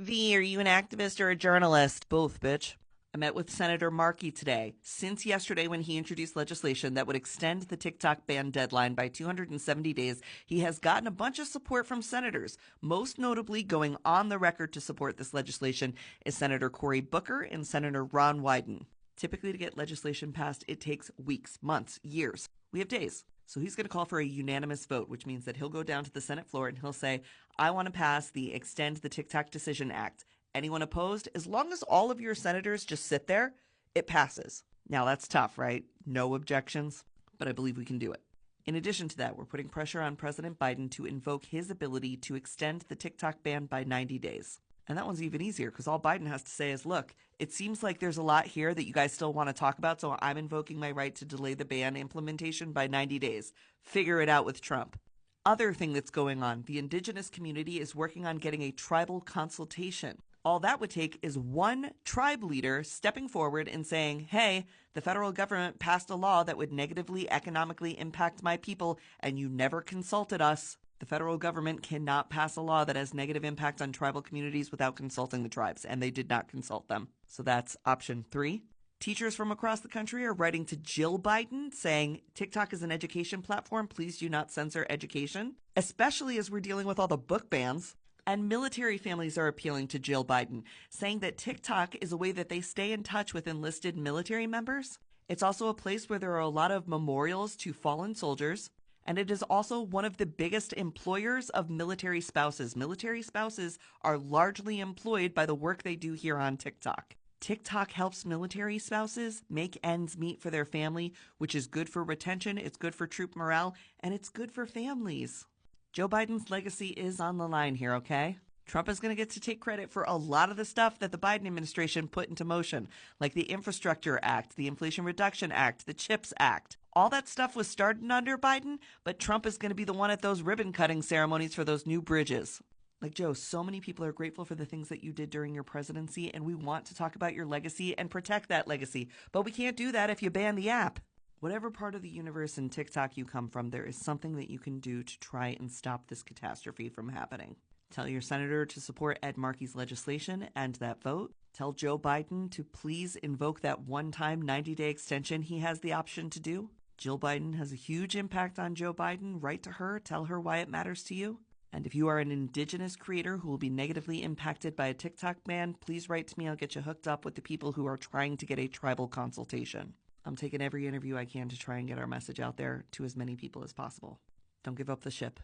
V, are you an activist or a journalist? Both, bitch. I met with Senator Markey today. Since yesterday, when he introduced legislation that would extend the TikTok ban deadline by 270 days, he has gotten a bunch of support from senators. Most notably, going on the record to support this legislation is Senator Cory Booker and Senator Ron Wyden. Typically, to get legislation passed, it takes weeks, months, years. We have days. So he's going to call for a unanimous vote, which means that he'll go down to the Senate floor and he'll say, I want to pass the Extend the TikTok Decision Act. Anyone opposed? As long as all of your senators just sit there, it passes. Now that's tough, right? No objections, but I believe we can do it. In addition to that, we're putting pressure on President Biden to invoke his ability to extend the TikTok ban by 90 days. And that one's even easier because all Biden has to say is, look, it seems like there's a lot here that you guys still want to talk about, so I'm invoking my right to delay the ban implementation by 90 days. Figure it out with Trump. Other thing that's going on, the indigenous community is working on getting a tribal consultation. All that would take is one tribe leader stepping forward and saying, hey, the federal government passed a law that would negatively economically impact my people, and you never consulted us. The federal government cannot pass a law that has negative impact on tribal communities without consulting the tribes, and they did not consult them. So that's option 3. Teachers from across the country are writing to Jill Biden saying, TikTok is an education platform. Please do not censor education, especially as we're dealing with all the book bans. And military families are appealing to Jill Biden, saying that TikTok is a way that they stay in touch with enlisted military members. It's also a place where there are a lot of memorials to fallen soldiers. And it is also one of the biggest employers of military spouses. Military spouses are largely employed by the work they do here on TikTok. TikTok helps military spouses make ends meet for their family, which is good for retention, it's good for troop morale, and it's good for families. Joe Biden's legacy is on the line here, okay? Trump is going to get to take credit for a lot of the stuff that the Biden administration put into motion, like the Infrastructure Act, the Inflation Reduction Act, the CHIPS Act. All that stuff was started under Biden, but Trump is going to be the one at those ribbon-cutting ceremonies for those new bridges. Like, Joe, so many people are grateful for the things that you did during your presidency, and we want to talk about your legacy and protect that legacy. But we can't do that if you ban the app. Whatever part of the universe in TikTok you come from, there is something that you can do to try and stop this catastrophe from happening. Tell your senator to support Ed Markey's legislation and that vote. Tell Joe Biden to please invoke that one-time 90-day extension he has the option to do. Jill Biden has a huge impact on Joe Biden. Write to her. Tell her why it matters to you. And if you are an indigenous creator who will be negatively impacted by a TikTok ban, please write to me. I'll get you hooked up with the people who are trying to get a tribal consultation. I'm taking every interview I can to try and get our message out there to as many people as possible. Don't give up the ship.